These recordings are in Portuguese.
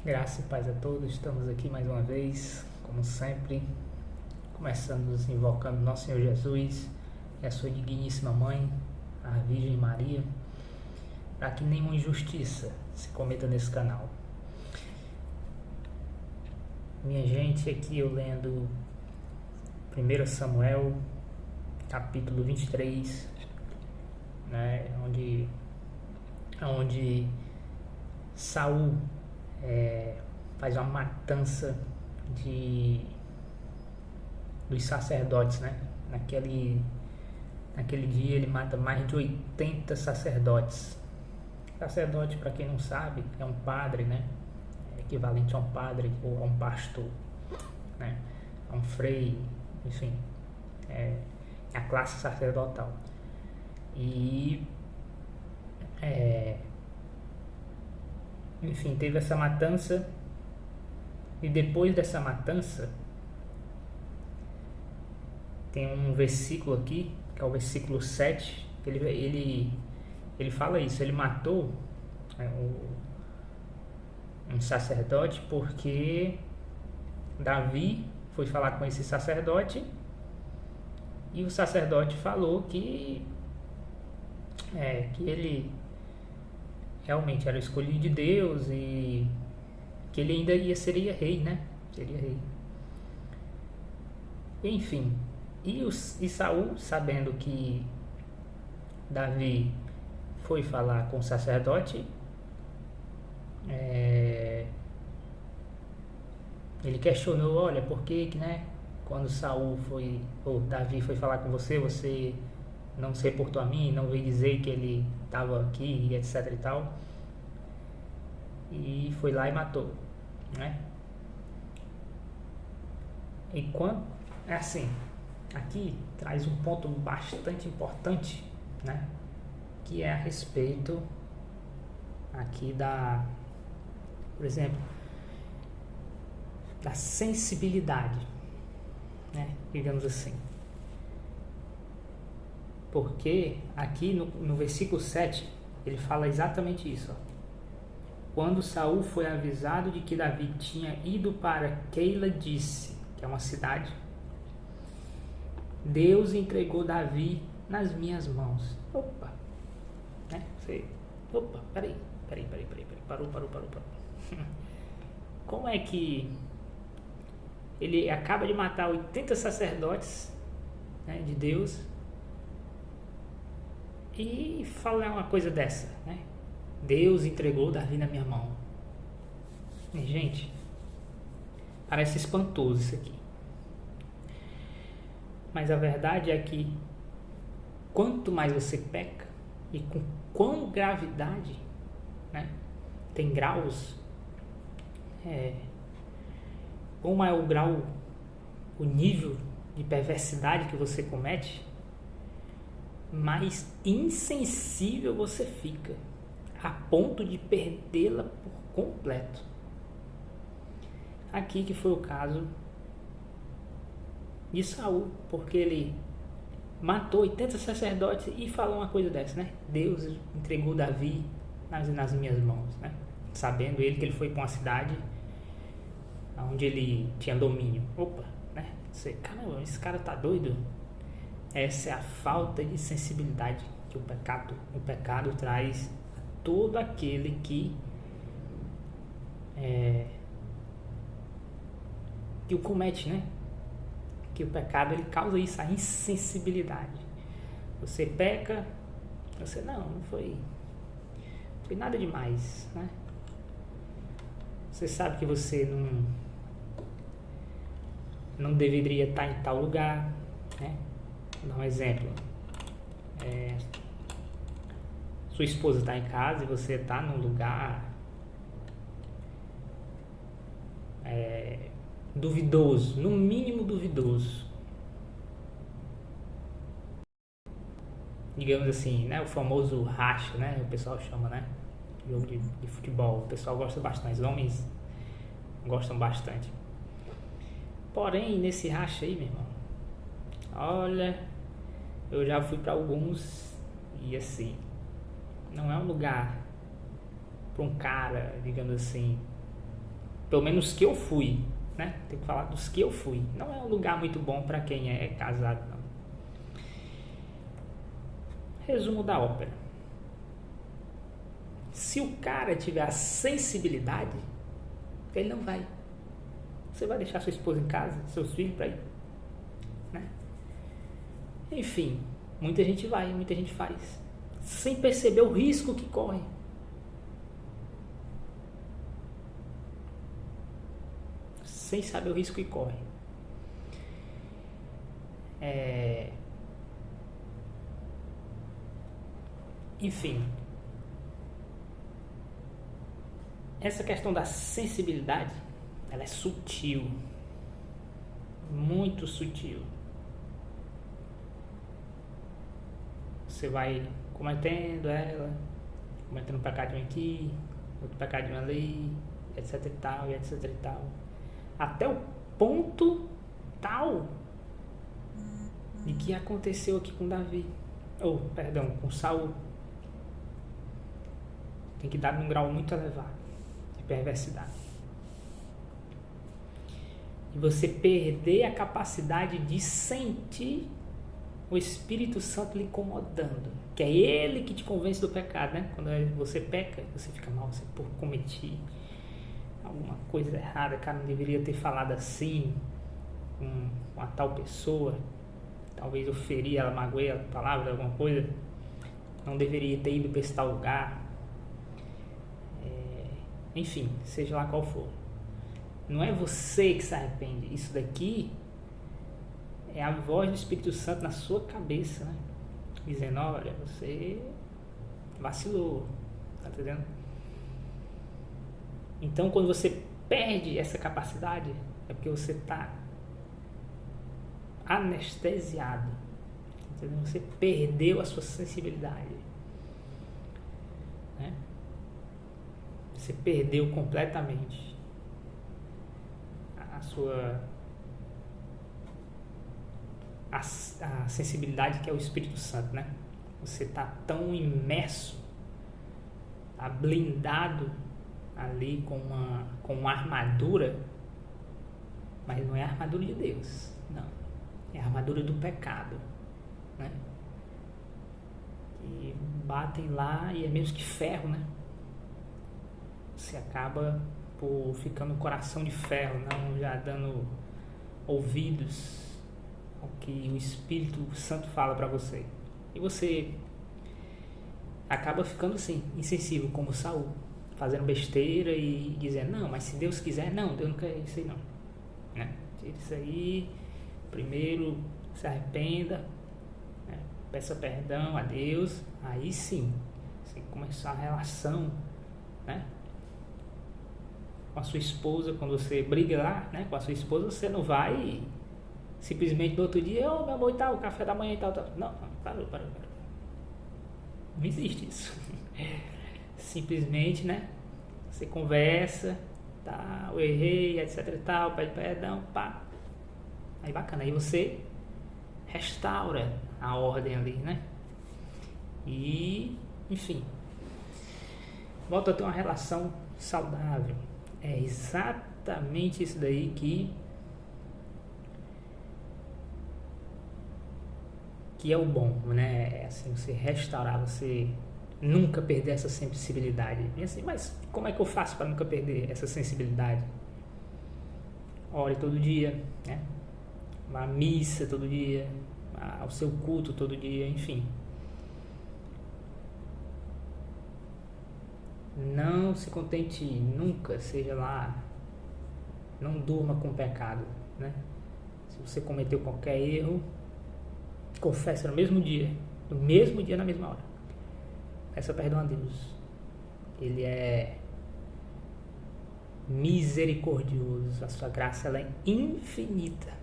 Graça e paz a todos, estamos aqui mais uma vez, como sempre, começando nos invocando nosso Senhor Jesus e a sua digníssima Mãe, a Virgem Maria, para que nenhuma injustiça se cometa nesse canal. Minha gente, aqui eu lendo 1 Samuel, capítulo 23, né, onde Saul faz uma matança dos sacerdotes, né? Naquele dia ele mata mais de 80 sacerdotes. Sacerdote, para quem não sabe, é um padre, né? É equivalente a um padre ou a um pastor, né? A um frei, enfim, é a classe sacerdotal. Enfim, teve essa matança, e depois dessa matança tem um versículo aqui, que é o versículo 7, ele fala isso, ele matou um sacerdote porque Davi foi falar com esse sacerdote e o sacerdote falou que ele realmente era o escolhido de Deus e que ele ainda seria rei, né? Seria rei. Enfim, e Saul, sabendo que Davi foi falar com o sacerdote, ele questionou, olha, por que, né? Quando Davi foi falar com você, você não se reportou a mim, não veio dizer que ele estava aqui e etc e tal. E foi lá e matou, né? E quando é assim, aqui traz um ponto bastante importante, né? Que é a respeito aqui por exemplo, da sensibilidade, né? Digamos assim. Porque aqui no versículo 7 ele fala exatamente isso, ó. Quando Saul foi avisado de que Davi tinha ido para Keila, disse, que é uma cidade, Deus entregou Davi nas minhas mãos. Opa, né? Opa, peraí, parou. Como é que ele acaba de matar 80 sacerdotes, né, de Deus e fala uma coisa dessa, né? Deus entregou Davi na minha mão. E, gente, parece espantoso isso aqui. Mas a verdade é que quanto mais você peca e com quão gravidade, né, tem graus, quão maior o grau, o nível de perversidade que você comete, mais insensível você fica, a ponto de perdê-la por completo. Aqui que foi o caso de Saul, porque ele matou 80 sacerdotes e falou uma coisa dessa, né? Deus entregou Davi nas minhas mãos, né? Sabendo ele que ele foi para uma cidade onde ele tinha domínio. Opa, né? Caramba, esse cara tá doido. Essa é a falta de sensibilidade que o pecado traz a todo aquele que o comete, né? Que o pecado ele causa isso, a insensibilidade. Você peca, você não foi nada demais, né? Você sabe que você não deveria estar em tal lugar, né? Vou dar um exemplo. Sua esposa está em casa e você está num lugar duvidoso, no mínimo duvidoso. Digamos assim, né? O famoso racha, né? O pessoal chama, né? Jogo de futebol. O pessoal gosta bastante, os homens gostam bastante. Porém, nesse racha aí, meu irmão, olha, eu já fui para alguns e assim, não é um lugar para um cara, digamos assim, Pelo menos que eu fui, né? Tenho que falar dos que eu fui. Não é um lugar muito bom para quem é casado, não. Resumo da ópera. Se o cara tiver a sensibilidade, ele não vai. Você vai deixar sua esposa em casa, seus filhos para ir, né? Enfim, muita gente vai, muita gente faz, sem perceber o risco que corre. Sem saber o risco que corre. Enfim, essa questão da sensibilidade, ela é sutil, muito sutil. Você vai cometendo ela, cometendo um pecadinho aqui, outro pecadinho ali, etc e tal, etc e tal. Até o ponto tal de que aconteceu aqui com Davi. Com Saul. Tem que dar num grau muito elevado de perversidade. E você perder a capacidade de sentir o Espírito Santo lhe incomodando. Que é ele que te convence do pecado, né? Quando você peca, você fica mal, você cometi alguma coisa errada, cara, não deveria ter falado assim com a tal pessoa, talvez eu feri ela, magoei ela, palavra, alguma coisa, não deveria ter ido para esse tal lugar, enfim, seja lá qual for. Não é você que se arrepende, isso daqui é a voz do Espírito Santo na sua cabeça, né? Dizendo, olha, você vacilou, tá entendendo? Então, quando você perde essa capacidade, é porque você está anestesiado. Entendeu? Você perdeu a sua sensibilidade. Né? Você perdeu completamente a sensibilidade que é o Espírito Santo, né? Você está tão imerso, tá blindado ali com uma armadura, mas não é a armadura de Deus, não, é a armadura do pecado, né? E batem lá e é mesmo que ferro, né? Você acaba por ficando coração de ferro, não já dando ouvidos ao que o Espírito Santo fala para você, e você acaba ficando assim, insensível, como Saul, fazendo besteira e dizendo, não, mas se Deus quiser, não, Deus não quer isso aí não, né? Tira isso aí, primeiro se arrependa, né? Peça perdão a Deus, aí sim, você começar a relação, né? Com a sua esposa, quando você briga lá, né, com a sua esposa, você não vai simplesmente no outro dia, meu amor e tal, café da manhã e tal. Não, parou. Não existe isso. Simplesmente, né? Você conversa, tá, eu errei, etc e tal, pede perdão, pá. Aí bacana, aí você restaura a ordem ali, né? E, enfim, volta a ter uma relação saudável. É exatamente isso daí que é o bom, né? É assim, você restaurar, você nunca perder essa sensibilidade. E assim, mas como é que eu faço para nunca perder essa sensibilidade? Ore todo dia, né? Vá à missa todo dia, ao seu culto todo dia, enfim. Não se contente nunca, seja lá, não durma com o pecado, né? Se você cometeu qualquer erro, confessa no mesmo dia, na mesma hora. Peça perdão a Deus. Ele é misericordioso, a sua graça ela é infinita.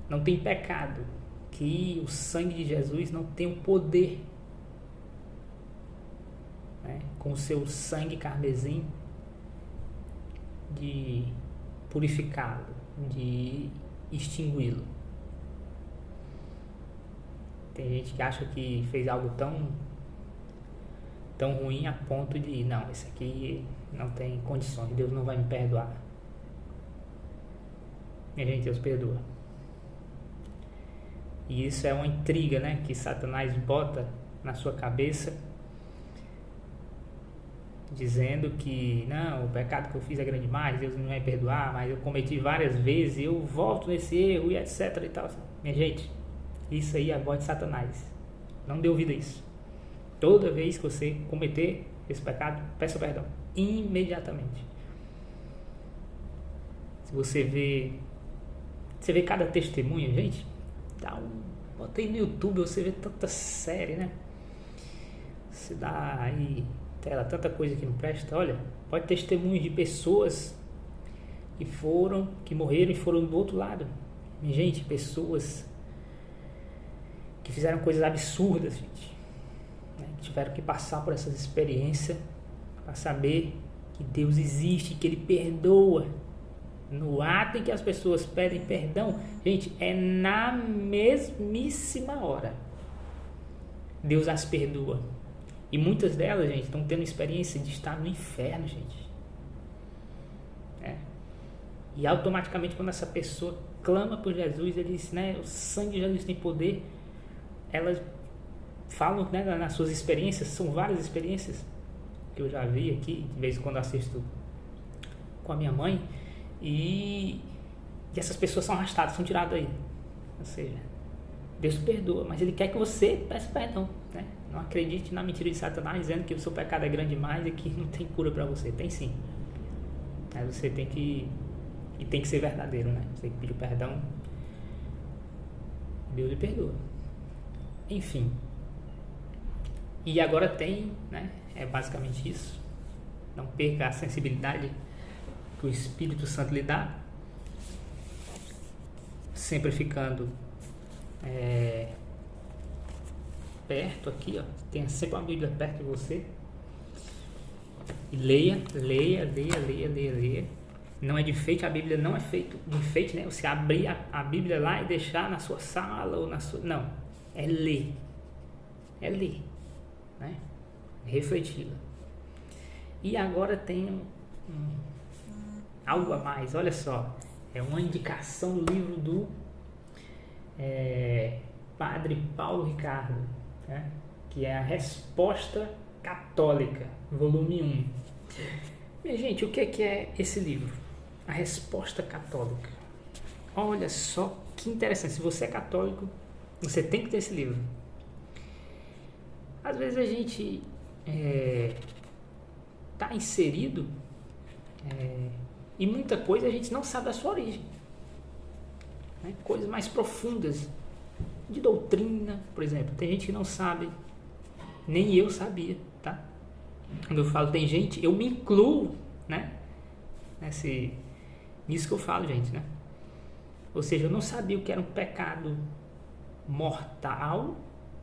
Não tem pecado que o sangue de Jesus não tem o poder, né, com o seu sangue carmesim, de purificá-lo, de extingui-lo. Tem gente que acha que fez algo tão tão ruim a ponto de, não, esse aqui não tem condições, Deus não vai me perdoar. Minha gente, Deus perdoa. E isso é uma intriga, né, que Satanás bota na sua cabeça, dizendo que, não, o pecado que eu fiz é grande demais, Deus não vai perdoar, mas eu cometi várias vezes, eu volto nesse erro e etc e tal. Minha gente, isso aí é a voz de Satanás. Não dê ouvido a isso. Toda vez que você cometer esse pecado, peça perdão, imediatamente. Se você vê cada testemunho, gente, bota aí no YouTube, você vê tanta série, né? Você dá aí tanta coisa que não presta. Olha, pode testemunhos de pessoas que morreram e foram do outro lado. Minha gente, pessoas que fizeram coisas absurdas, gente, né? Tiveram que passar por essas experiências para saber que Deus existe, que Ele perdoa. No ato em que as pessoas pedem perdão, gente, é na mesmíssima hora Deus as perdoa. E muitas delas, gente, estão tendo experiência de estar no inferno, gente. E automaticamente, quando essa pessoa clama por Jesus, ele diz, né, o sangue de Jesus tem poder. Elas falam, né, nas suas experiências, são várias experiências que eu já vi aqui, de vez em quando assisto com a minha mãe, e essas pessoas são arrastadas, são tiradas aí. Ou seja, Deus perdoa, mas Ele quer que você peça perdão, né? Não acredite na mentira de Satanás dizendo que o seu pecado é grande demais e que não tem cura para você. Tem sim. Mas você tem que ser verdadeiro, né? Você tem que pedir perdão, Deus lhe perdoa. Enfim. E agora tem, né? É basicamente isso. Não perca a sensibilidade que o Espírito Santo lhe dá, sempre ficando perto aqui, ó. Tenha sempre uma Bíblia perto de você e leia. Não é de enfeite, a Bíblia não é feito de enfeite, né? Você abrir a Bíblia lá e deixar na sua sala ou na sua... Não, é ler, né? Refleti-la. E agora tem algo a mais, olha só, é uma indicação do livro do Padre Paulo Ricardo, né? Que é a Resposta Católica, volume 1. Minha gente, o que é esse livro? A Resposta Católica. Olha só que interessante, se você é católico, você tem que ter esse livro. Às vezes a gente está inserido e muita coisa a gente não sabe a sua origem, né? Coisas mais profundas de doutrina, por exemplo, tem gente que não sabe, nem eu sabia, tá? Quando eu falo tem gente, eu me incluo, né? Nisso que eu falo, gente, né? Ou seja, eu não sabia o que era um pecado mortal.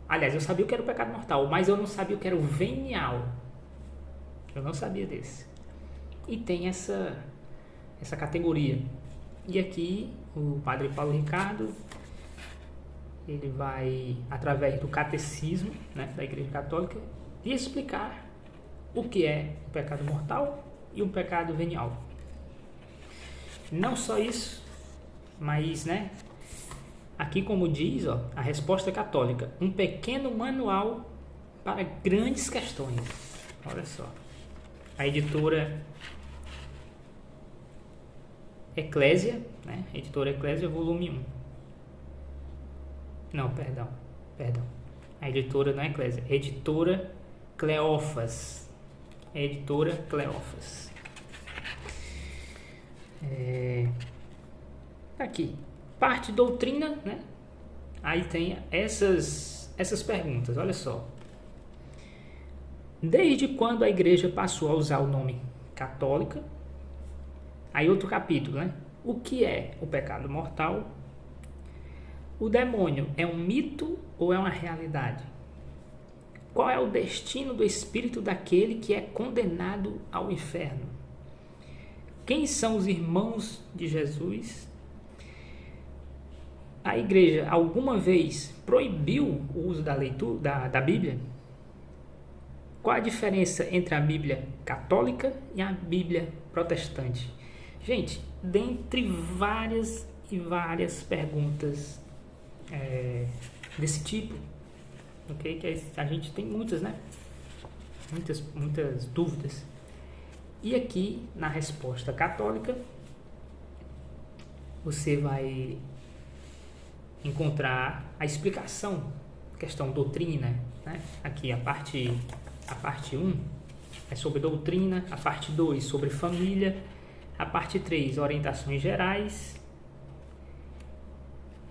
Aliás, eu sabia o que era o pecado mortal, mas eu não sabia o que era o venial. Eu não sabia desse. E tem essa categoria. E aqui o Padre Paulo Ricardo, ele vai, através do catecismo, né, da Igreja Católica, explicar o que é o pecado mortal e o pecado venial. Não só isso, mas, né, aqui como diz, ó, a Resposta Católica, um pequeno manual para grandes questões. Olha só. A editora Eclésia, né? Editora Eclésia, volume 1. Não, perdão. A editora não é Eclésia, editora Cleófas. Editora Cleófas. Aqui, parte doutrina, né? Aí tem essas perguntas, olha só. Desde quando a igreja passou a usar o nome católica? Aí outro capítulo, né? O que é o pecado mortal? O demônio é um mito ou é uma realidade? Qual é o destino do espírito daquele que é condenado ao inferno? Quem são os irmãos de Jesus? A igreja alguma vez proibiu o uso da leitura da Bíblia? Qual a diferença entre a Bíblia católica e a Bíblia protestante? Gente, dentre várias e várias perguntas desse tipo, ok? Que a gente tem muitas, né? Muitas dúvidas. E aqui, na resposta católica, você vai encontrar a explicação, questão doutrina, né? Aqui a parte 1 é sobre doutrina, a parte 2 sobre família, a parte 3 orientações gerais.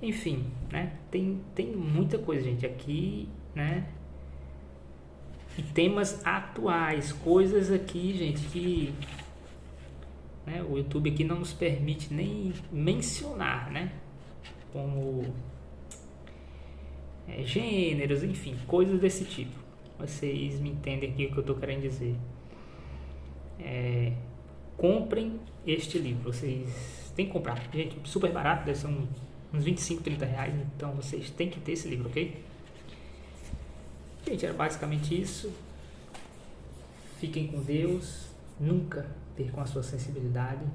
Enfim, né? Tem muita coisa, gente, aqui, né? E temas atuais, coisas aqui, gente, que, né, o YouTube aqui não nos permite nem mencionar, né? Como gêneros, enfim, coisas desse tipo. Vocês me entendem aqui o que eu estou querendo dizer. Comprem este livro, vocês têm que comprar. Gente, super barato, deve ser uns 25, 30 reais, então vocês têm que ter esse livro, ok? Gente, era basicamente isso. Fiquem com Deus. Nunca percam a sua sensibilidade.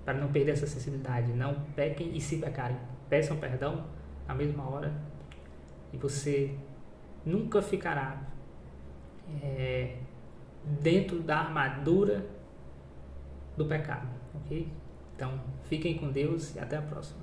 Para não perder essa sensibilidade, não pequem, e se pecarem, peçam perdão na mesma hora. E você nunca ficará dentro da armadura do pecado, ok? Então, fiquem com Deus e até a próxima.